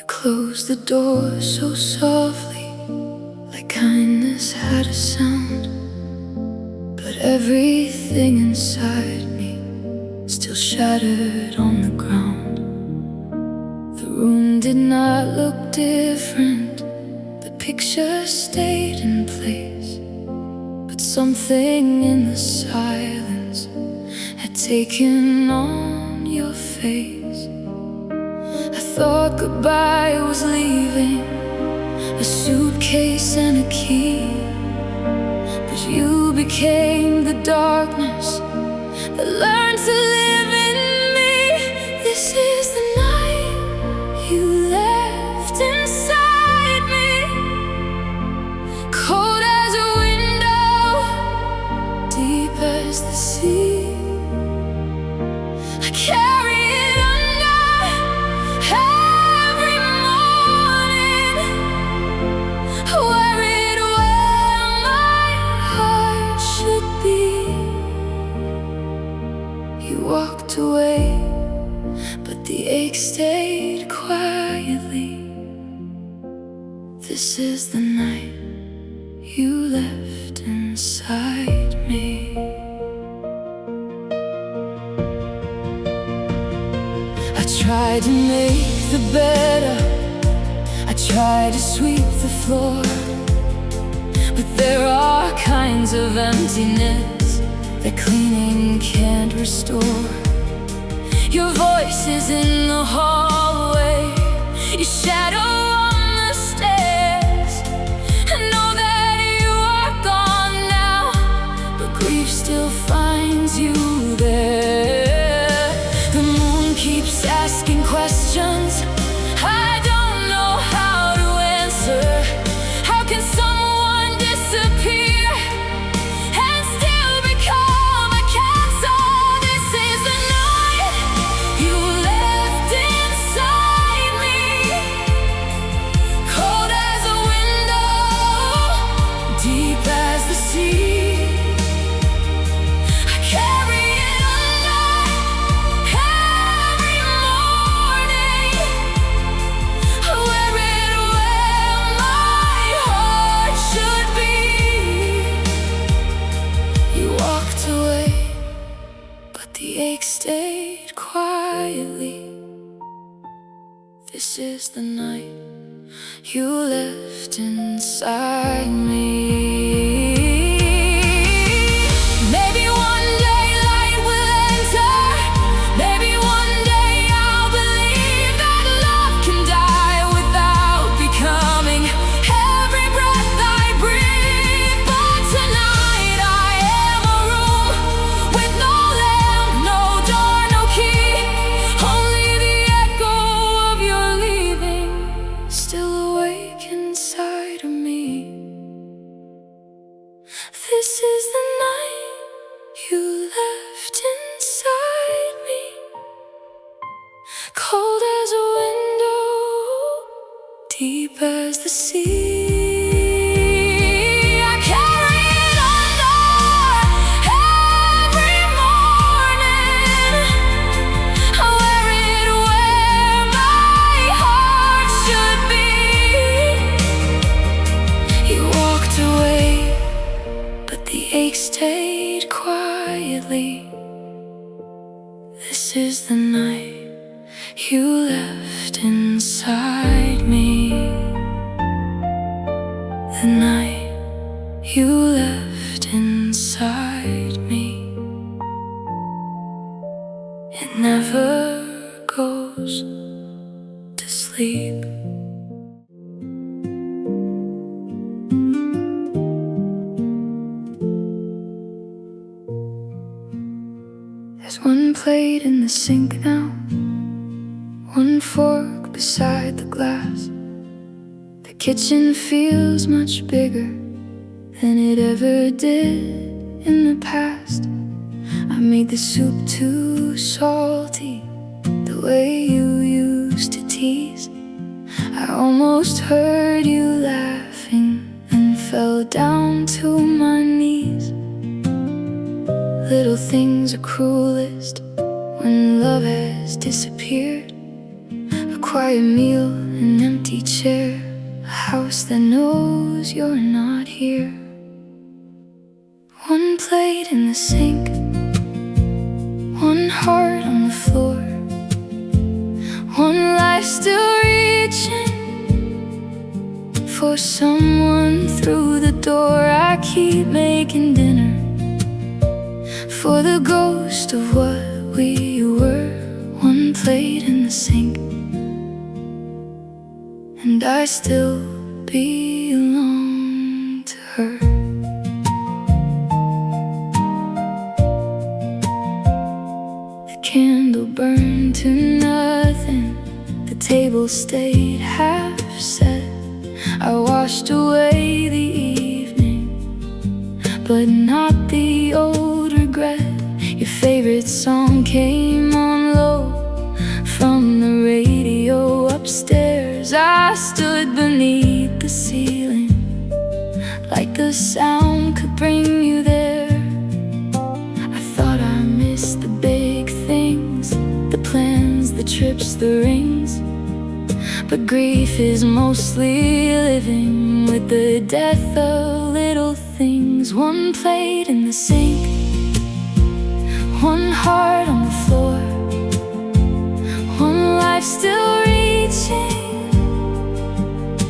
Closed the door so softly, like kindness had a sound. But everything inside me still shattered on the ground. The room did not look different, the picture stayed in place. But something in the silence had taken on your face. I thought goodbye was leaving, a suitcase and a key. But you became the darkness that learned to live in me. This is the night you left inside me, cold as a window, deep as the sea. I carry it under every morning, wear it where my heart should be. You walked away, but the ache stayed quietly. This is the night you left inside me. I tried to make the bed up, I tried to sweep the floor, but there are kinds of emptiness that cleaning can't restore. Your voice is in the hallway, your shadow on the stairs. I know that you are gone now, but grief still finds you there. The moon keeps asking questions I don't know how to answer. How can someone disappear and still become a cancer? This is the night you left inside me, cold as a window, deep as the sea. I carry it under every morning, I wear it where my heart should be. You walked away, but the ache stayed quietly. This is the night you left inside me. Maybe one day light will enter, maybe one day I'll believe that love can die without becoming every breath I breathe. But tonight I am a room with no lamp, no door, no key, only the echo of your leaving still awake inside of me. This is the night you left inside me, cold as a window, deep as the sea. I carry it under every morning, I wear it where my heart should be. You walked away, but the ache stayed quietly. This is the night you left inside me, the night you left inside me. It never goes to sleep. There's one plate in the sink now, one fork beside the glass. The kitchen feels much bigger than it ever did in the past. I made the soup too salty, the way you used to tease. I almost heard you laughing and fell down to my knees. Little things are cruelest when love has disappeared. A quiet meal an empty chair, a house that knows you're not here. One plate in the sink, one heart on the floor, one life still reaching for someone through the door. I keep making dinner for the ghost of what we were. One plate in the sink, and I still belong to her. The candle burned to nothing, the table stayed half set. I washed away the evening, but not the old regret. Your favorite song came on low from the radio upstairs. I stood beneath the ceiling, like the sound could bring you there. I thought I missed the big things, the plans, the trips, the rings. But grief is mostly living with the death of little things. One plate in the sink, one heart on the floor, one life still reaching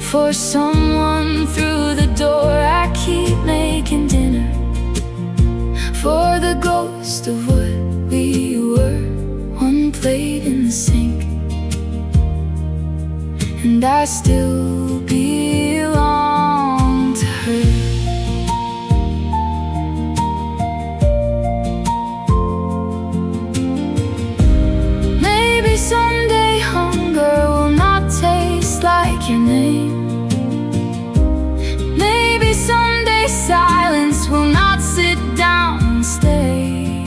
for someone through the door. I keep making dinner for the ghost of what we were. One plate in the sink, and I still belong to her. Maybe someday hunger will not taste like your name. Maybe someday silence will not sit down and stay.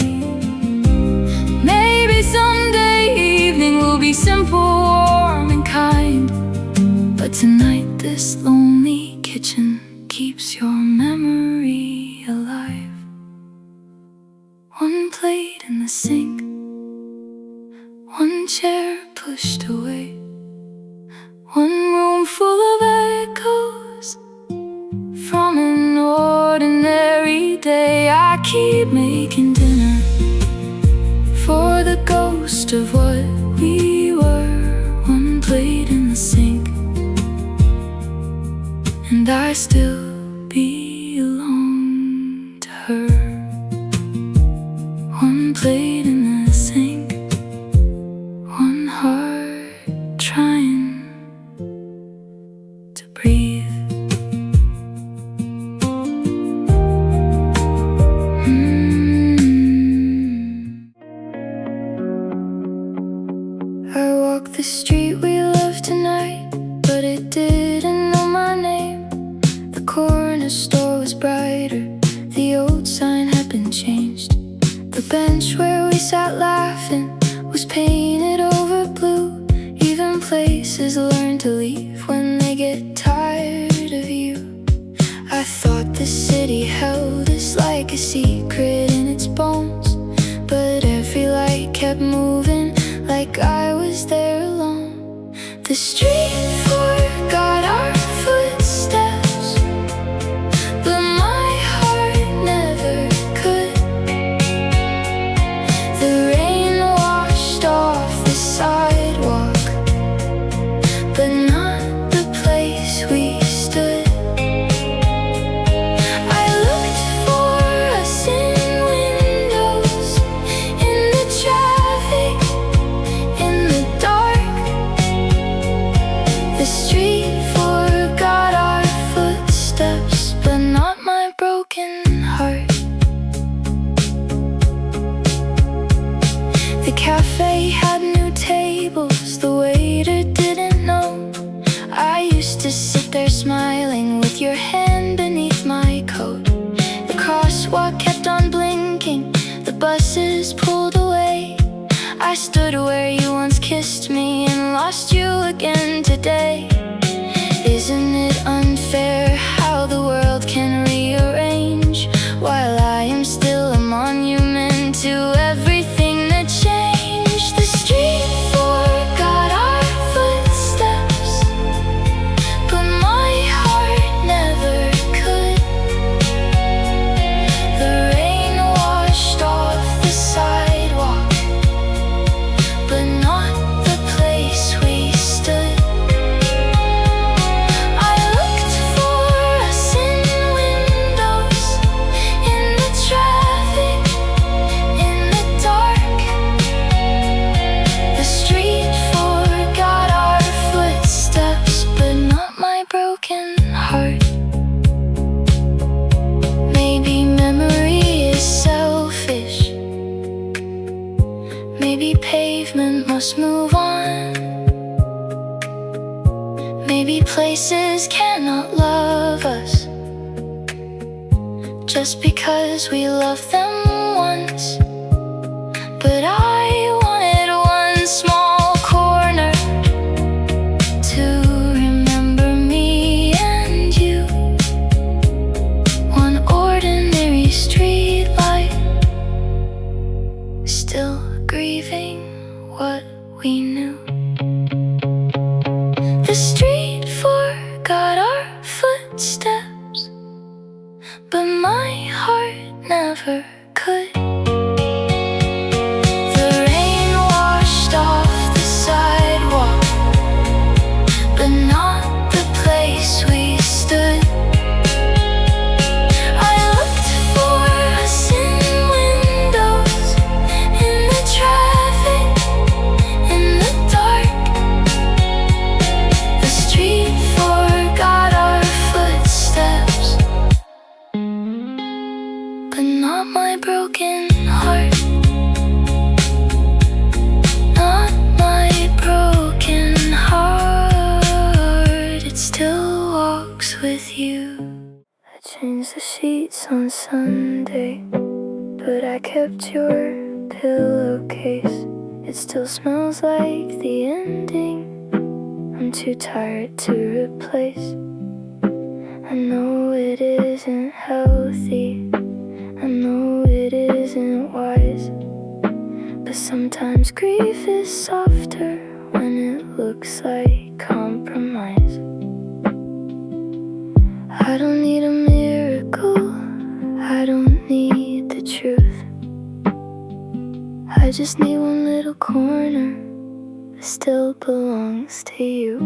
Maybe someday evening will be simple, warm and kind. But tonight this lonely kitchen keeps your memory alive. One plate in the sink, one chair pushed away, one room full of echoes from an ordinary day. I keep making dinner for the ghost of what we were. One plate in the sink, and I still belong to her. One plate in the sink, one heart trying to breathe. I walked the street we loved tonight, but it didn't know my name. The corner store was brighter, the old sign had been changed. The bench where we sat laughing was painted over blue. Even places learn to leave when they get tired of you. I thought the city held us like a secret in its bones, but every light kept moving like I was there alone. The street forgot our footsteps, but my heart never could. The rain washed off the sidewalk, but not the place we stood. I looked for us in windows, in the traffic, in the dark. The street forgot our footsteps, but not my broken heart. The cafe had new tables, the waiter didn't know. I used to sit there smiling with your hand beneath my coat. The crosswalk kept on blinking, the buses pulled away. I stood where you once kissed me and lost you again today. Isn't it unfair how the world can rearrange, while I am still a monument to everything that changed? The street forgot our footsteps, pavement must move on. Maybe places cannot love us just because we loved them once. But I wanted one small corner to remember me and you. One ordinary street light, still grieving what we knew. The street forgot our footsteps, but my heart never could. The rain washed off the sidewalk, but not the place we stood. I looked for us in windows, in the traffic, in the dark. The street forgot our footsteps, but not my broken heart. Not my broken heart. It still walks with you. I changed the sheets on Sunday, but I kept your pillowcase. It still smells like the ending. I'm too tired to replace. I know it isn't healthy, I know it isn't wise, but sometimes grief is softer when it looks like compromise. I don't need a miracle, I don't need the truth. I just need one little corner that still belongs to you.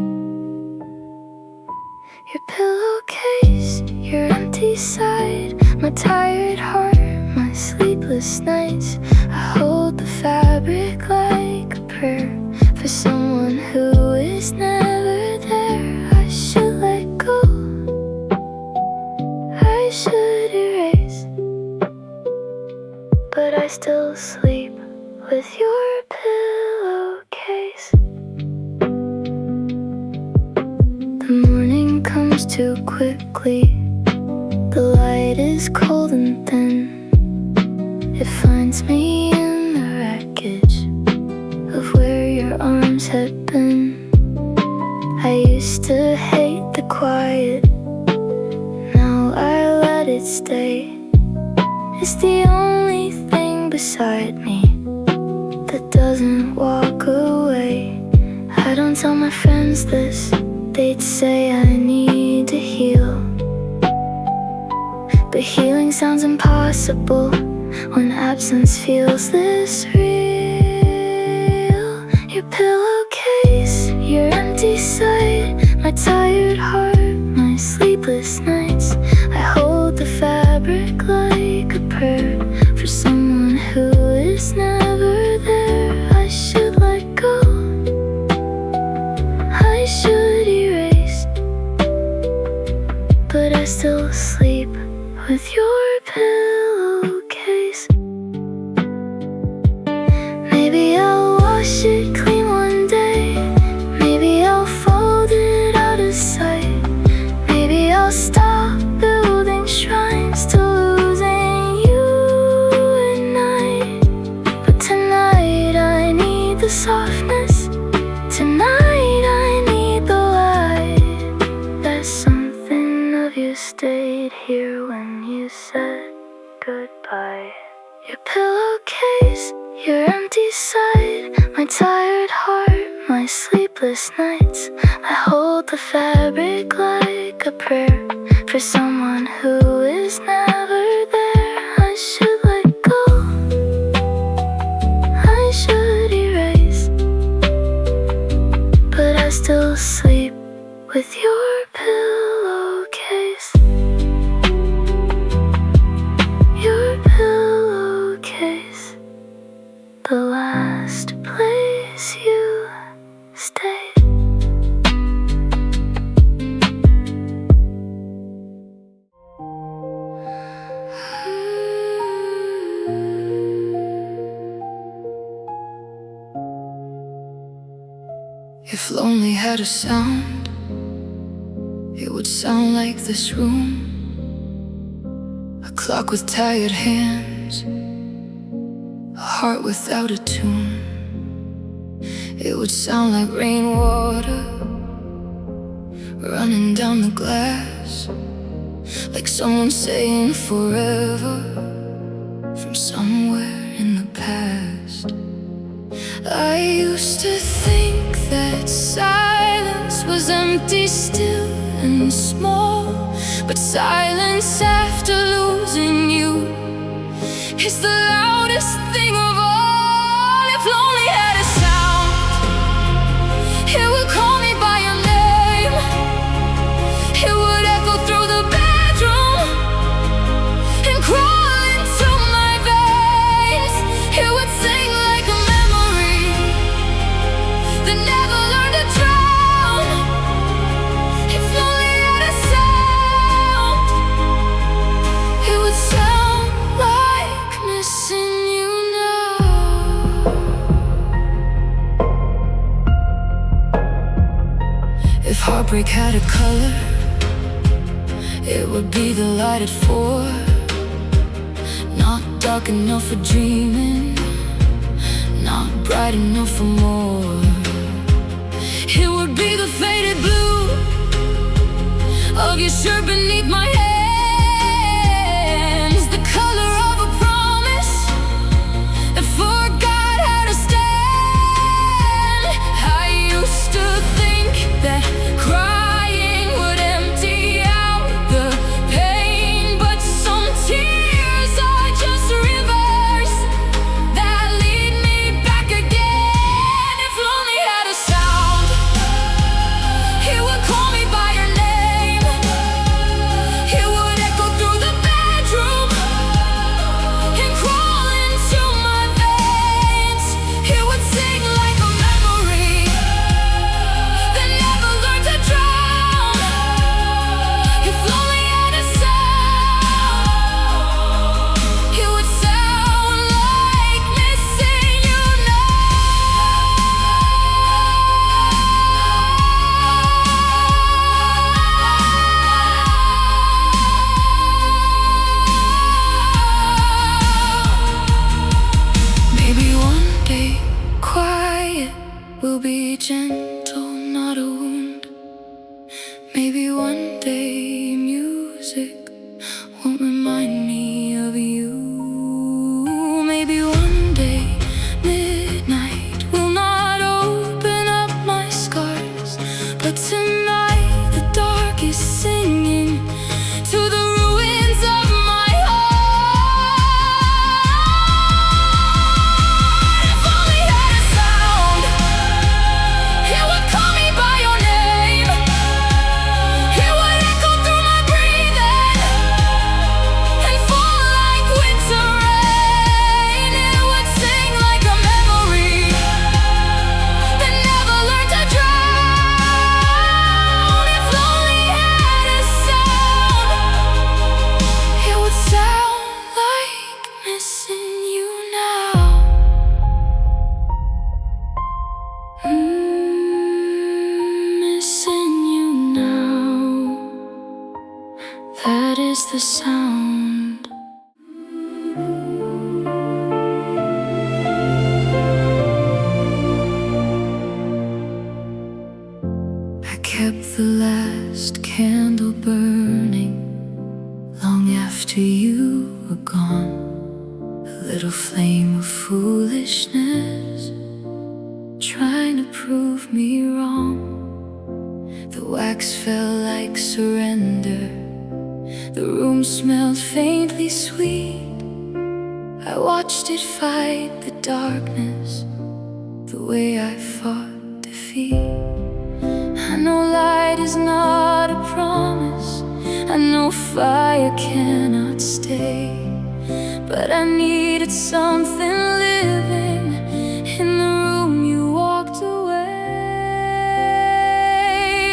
Your pillowcase, your empty side, my tired heart, my sleepless nights. I hold the fabric like a prayer for someone who is never there. I should let go, I should erase, but I still sleep with your pillowcase. The morning comes too quickly, the light is cold and thin. It finds me in the wreckage of where your arms had been. I used to hate the quiet, now I let it stay. It's the only thing beside me that doesn't walk away. I don't tell my friends this, they'd say I need to heal, but healing sounds impossible when absence feels this real. Your pillowcase, your empty side, my tired heart, my sleepless nights. I hold the fabric like a prayer for someone who is never there. I should let go, I should erase, but I still sleep with your pillowcase. Maybe I'll wash it clean one day, maybe I'll fold it out of sight, maybe I'll stop building shrines to losing you at night. But tonight I need the softness, tonight I need the light. There's something of you stayed here when you said goodbye. Your pillowcase, your empty side, my tired heart, my sleepless nights. I hold the fabric like a prayer for someone who is never there. I should let go, I should erase, but I still sleep with your pillowcase. Your pillowcase, the last place you stayed. If lonely had a sound, it would sound like this room. A clock with tired hands, a heart without a tune. It would sound like rainwater running down the glass, like someone saying forever from somewhere in the past. I used to think that silence was empty, still and small, but silence after losing you is the loudest thing of all. If lonely had a sound, it would call me by your name. It would echo through the bedroom and crawl into my veins. It would sing like a memory that never learned to drown. If lonely had a sound, it would sound like missing you now. If heartbreak had a color, it would be the light at 4. Not dark enough for dreaming, not bright enough for more. It would be the faded blue of your shirt beneath my hands, the color of a promise that forgot how to stand. I used to think that crying would empty out the pain, but some tears are just rivers that lead me back again. If lonely had a sound, it would call me by your name. It would echo through the bedroom and crawl into my veins. It would sing like a memory that never learned to drown. If lonely had a sound, it would sound like missing you now. Maybe one day quiet will be gentle, not a wound. Maybe one day music won't remind me of you. Maybe one day midnight will not open up my scars, but tonight the dark is singing to the ruins of my heart. If only had a sound, it would call me by your name. It would echo through my breathing and fall like winter rain. It would sing like a memory that never learned to drown. If lonely had a sound, it would sound like missing you now. Missing you now. That is the sound. I kept the last candle burning long after you were gone. A little flame of foolishness trying to prove me wrong. The wax felt like surrender. The room smelled faintly sweet. I watched it fight the darkness the way I fought defeat. I know light is not a promise, I know fire cannot stay, but I needed something living in the room you walked away.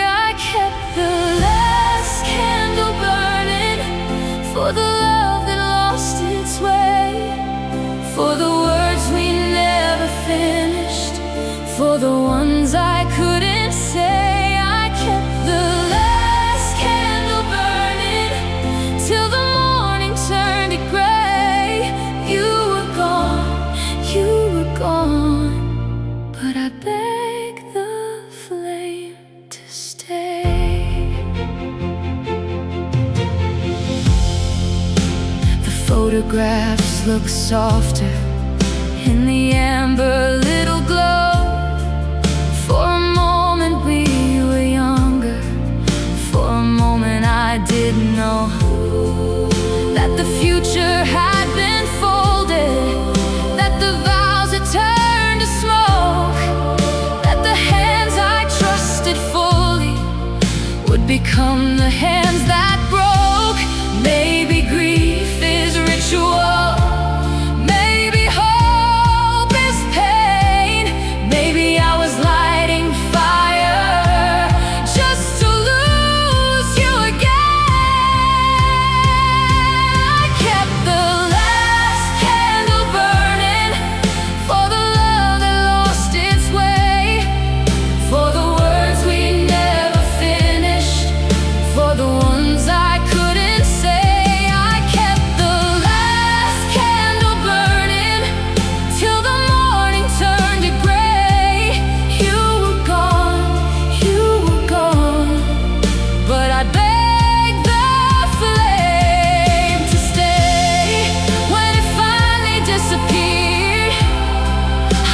I kept the last candle burning for the love that lost its way, for the words we never finished, for the ones I couldn't but I beg the flame to stay. The photographs look softer in the amber little glow. For a moment we were younger. For a moment I didn't know that the future had been folded, that the vows had turned to smoke, that the hands I trusted fully would become the hands that broke. Maybe grief is ritual, maybe hope is pain, maybe I was lighting fire just to lose you again. I kept the last candle burning for the love that lost its way, for the words we never finished, for the ones I couldn't say. I kept the last candle burning till the morning turned to gray. You were gone, but I begged the flame to stay. When it finally disappeared,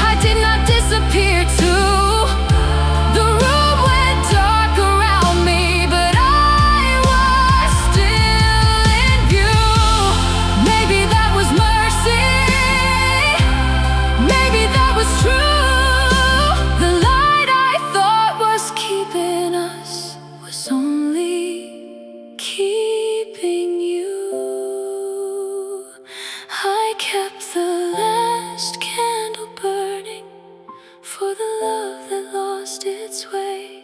I did not disappear too. The room went dark around me, but I was still in view. Maybe that was mercy, maybe that was true. The light I thought was keeping us was only keeping you. I kept the last candle burning for the love that lost its way,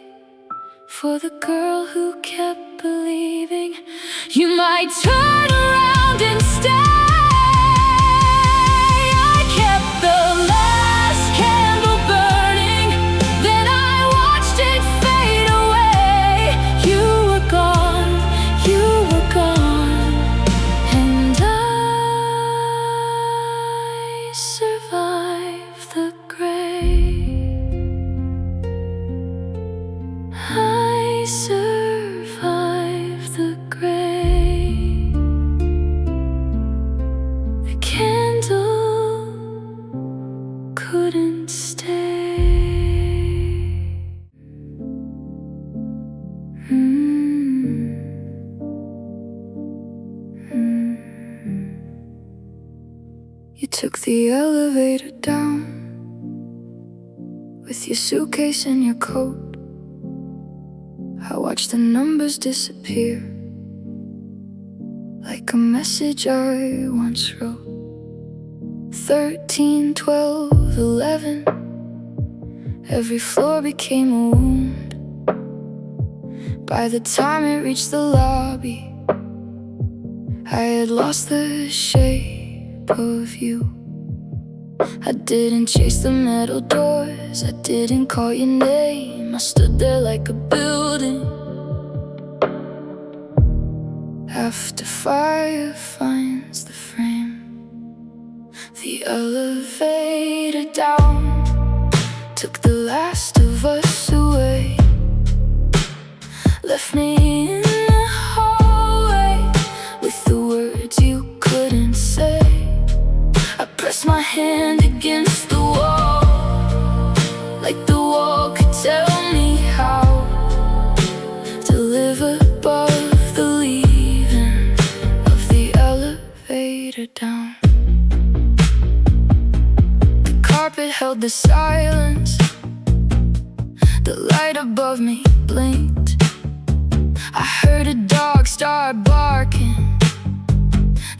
for the girl who kept believing you might turn around and stay. I kept the last candle burning, then I watched it fade away. You were gone, and I survived the grave. I survived the grave. The candle couldn't stay. You took the elevator down with your suitcase and your coat. I watched the numbers disappear like a message I once wrote. 13, 12, 11. Every floor became a wound. By the time it reached the lobby, I had lost the shape of you. I didn't chase the metal doors, I didn't call your name. I stood there like a building after fire finds the frame. The elevator down took the last of us away, left me in the hallway with the words you couldn't say. I pressed my hand against the wall, like the wall could tell me how to live above the leaving of the elevator down. The carpet held the silence, the light above me blinked. I heard a dog start barking,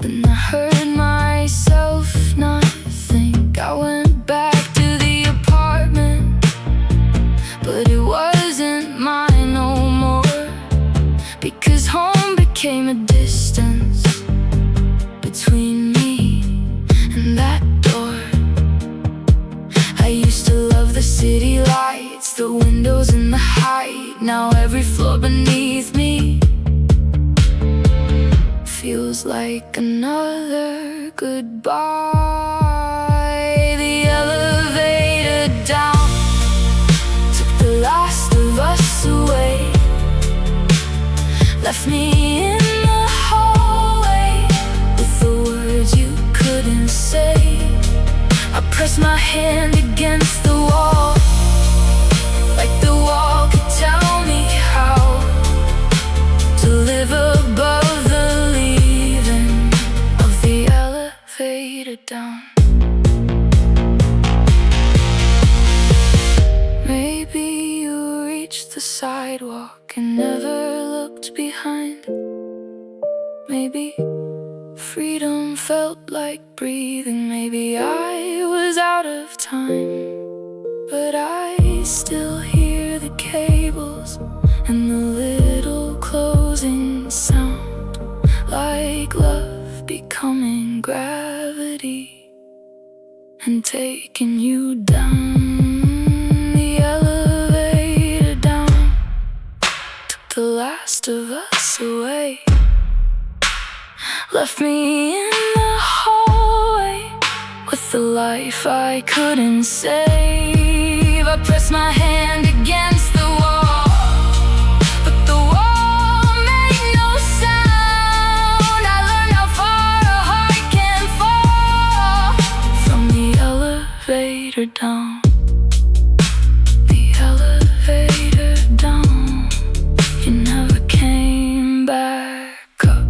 then I heard myself not think. I went back to the apartment, but it wasn't mine no more, because home became a distance between me and that door. I used to love the city lights, the windows and the height. Now every floor beneath me feels like another goodbye. The elevator down Left me in the hallway with the words you couldn't say. I pressed my hand against the wall, like the wall could tell me how to live above the leaving of the elevator down. Maybe you reached the sidewalk and never looked behind. Maybe freedom felt like breathing. Maybe I was out of time, but I still hear the cables and the little closing sound, like love becoming gravity and taking you down. The elevator down took the last of us away. Left me in the hallway with the life I couldn't save. I pressed my hand against the wall, but the wall made no sound. I learned how far a heart can fall from the elevator down. The elevator down. You never came back up.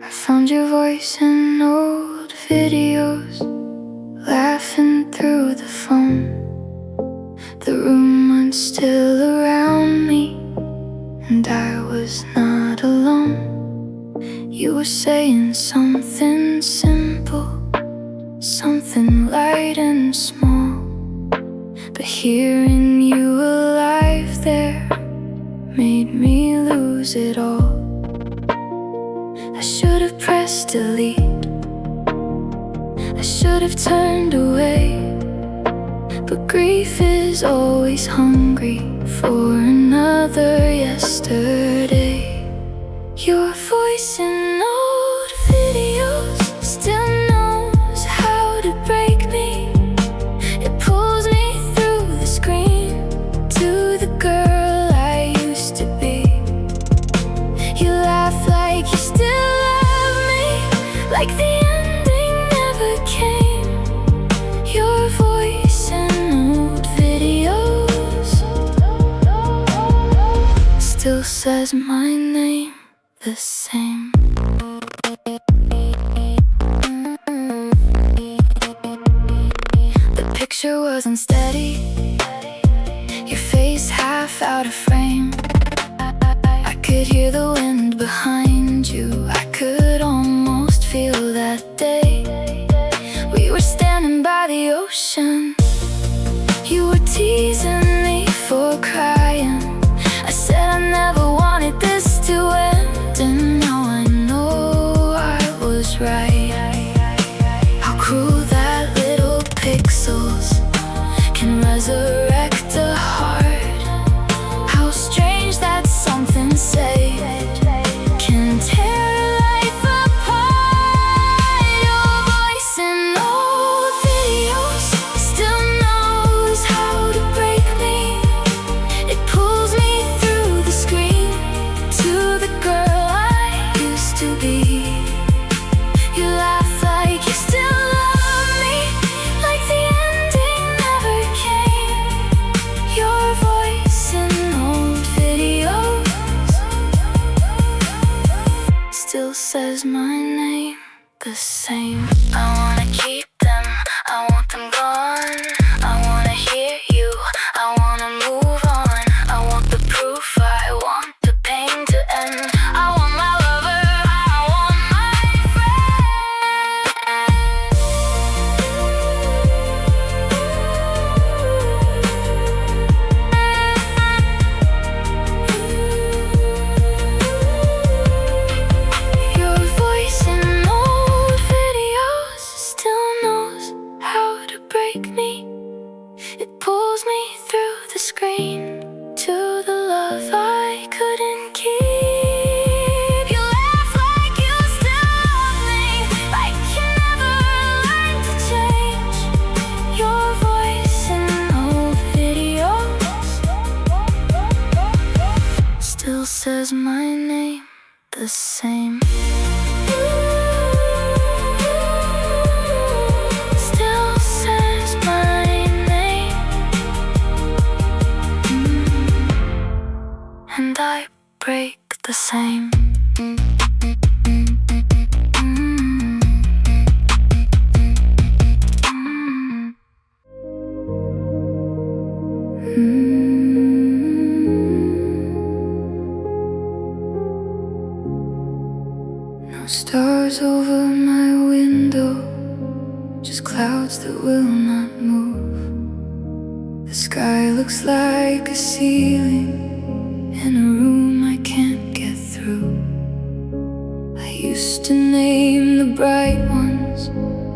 I found your voice in old videos, laughing through the phone. The room was still around me, and I was not alone. You were saying something simple, something light and small, but hearing you alive there made me lose it all. I should have pressed delete, I should have turned away, but grief is always hungry for another yesterday. Your voice in old videos still knows how to break me. It pulls me through the screen to the girl I used to be. You laugh like you still love me, like the ending never came. Your voice in old videos still says my name the same. The picture wasn't steady, your face half out of frame. I could hear the wind behind you, I could almost feel that day. We were standing by the ocean, you were teasing me for crying. I said I never wanted this to end, and now I know I was right. How cruel that little pixels can resurrect a heart. How strange that something said can tear life apart. Your voice in old videos still knows how to break me. It pulls me through the screen to the girl I used to be. You laugh like you still love me, like the ending never came. Your voice in old videos still says my name the same. I wanna keep them, I want them gone. I wanna hear you, I wanna move on. I want the proof, I want the pain to end. I want my lover, I want my Your voice in old videos still says my name the same. Still says my name. And I break the same. No stars over my window, just clouds that will not move. The sky looks like a ceiling in a room I can't get through. I used to name the bright ones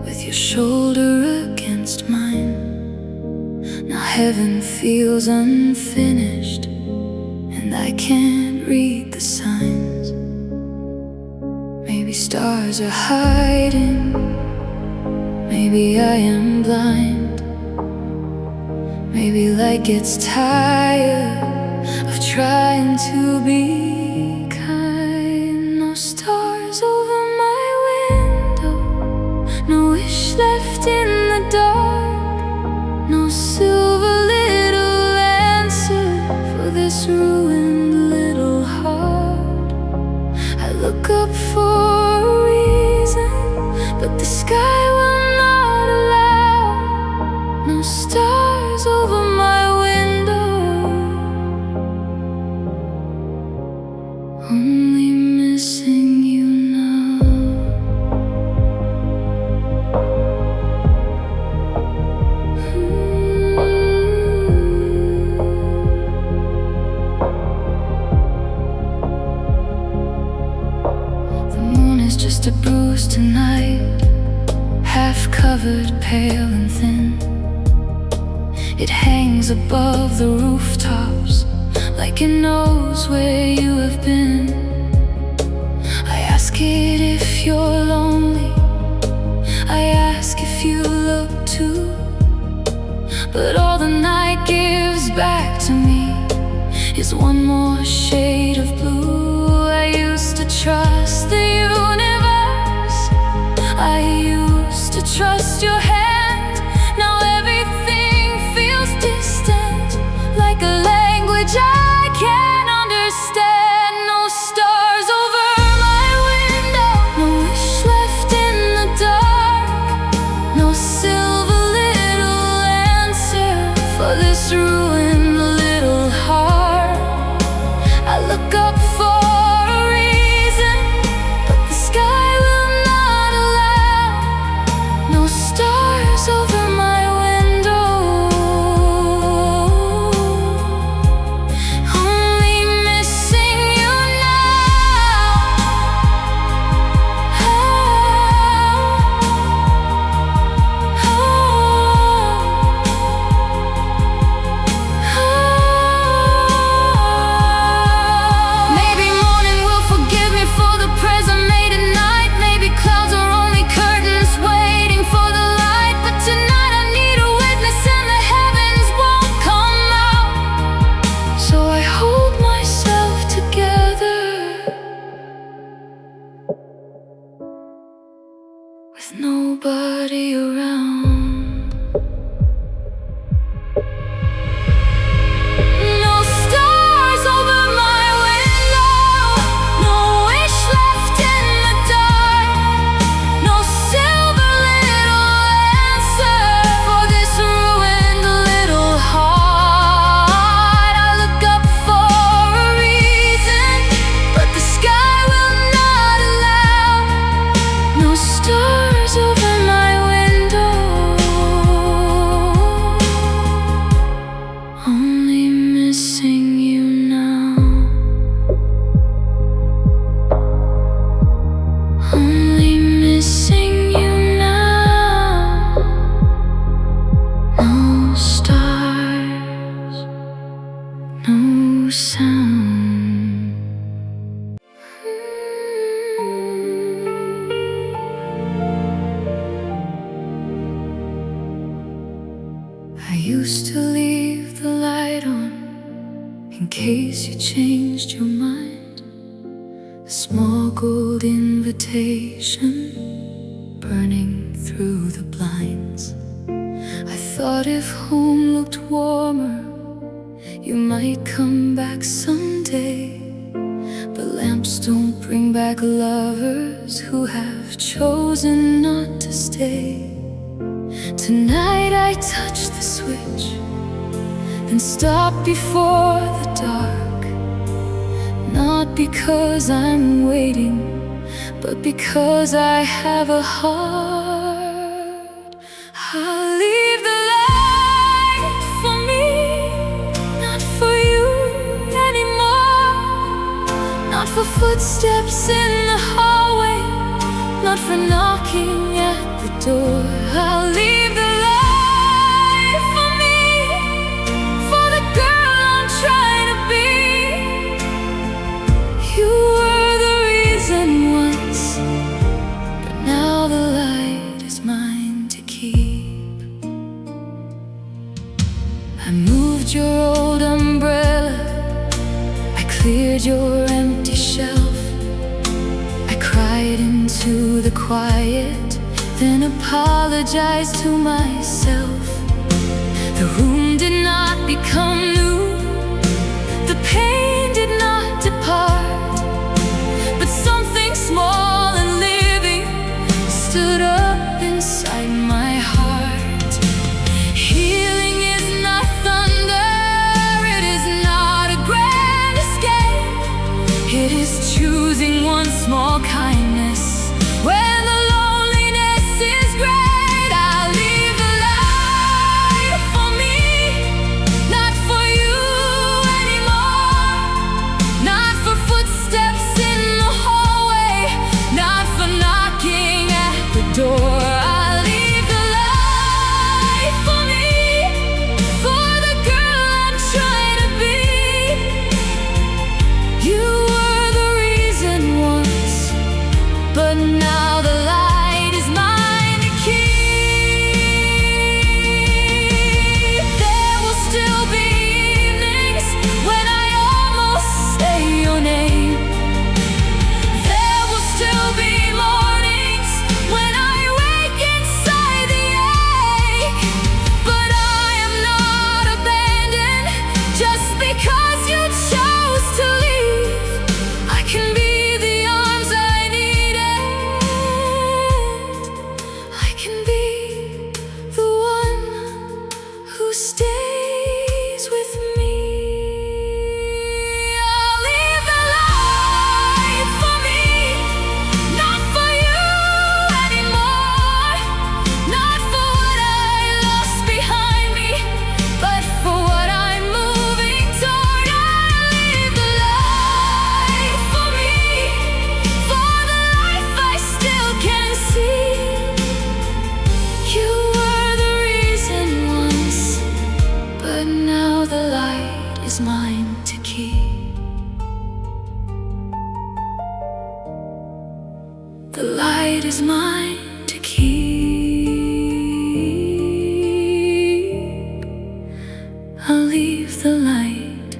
with your shoulder against mine. Now heaven feels unfinished, and I can't read the signs. Maybe stars are hiding, maybe I am blind. Maybe light gets tired of trying to be kind. No stars over my window, no wish left in the dark, no silver little answer for this ruined little heart. I look up for a reason, but the sky will not allow. No stars over my window, only missing you now. The moon is just a bruise tonight, half covered, pale and thin. It hangs above the rooftops like it knows where you have been. I ask it if you're lonely, I ask if you look too. But all the night gives back to me is one more shade of blue. I used to trust the universe, I used to trust your hand. Now everything feels distant, like a language I can't understand. No stars over my window, no wish left in the dark, no silver little answer for this ruined little heart. I look up for a reason, case you changed your mind. A small gold invitation burning through the blinds. I thought if home looked warmer, you might come back someday. But lamps don't bring back lovers who have chosen not to stay. Tonight I touch the switch, then stop before the dark. Not because I'm waiting, but because I have a heart. I'll leave the light for me, not for you anymore. Not for footsteps in the hallway, not for knocking at the door. I'll leave the light for me, for the girl I'm trying to be. You were the reason once, but now the light is mine to keep. I moved your old umbrella, I cleared your empty shelf. I cried into the quiet, then apologized to myself. The room did not become new, the pain did not depart, but something small and living stood up inside my heart. Healing is not thunder, it is not a grand escape. It is choosing one small kindness when the loneliness is great. I'll leave the light for me, not for you anymore. Not for footsteps in the hallway, not for knocking at the door. I'll leave the light for me, for the girl I'm trying to be. You were the reason once, but now the light is mine to keep. There will still be evenings when I almost say your name. There will still be mornings when I wake inside the ache. But I am not abandoned just because you chose to leave. I can be the arms I needed, I can be the one who stays with me. I'll leave the light for me, not for you anymore. Not for what I lost behind me, but for what I'm moving toward. I'll leave the light for me, for the life I still can see. You were the reason once, but now the light is mine to keep. The light is mine to keep. I'll leave the light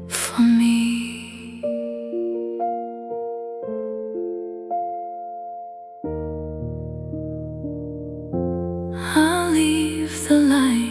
for me. I'll leave the light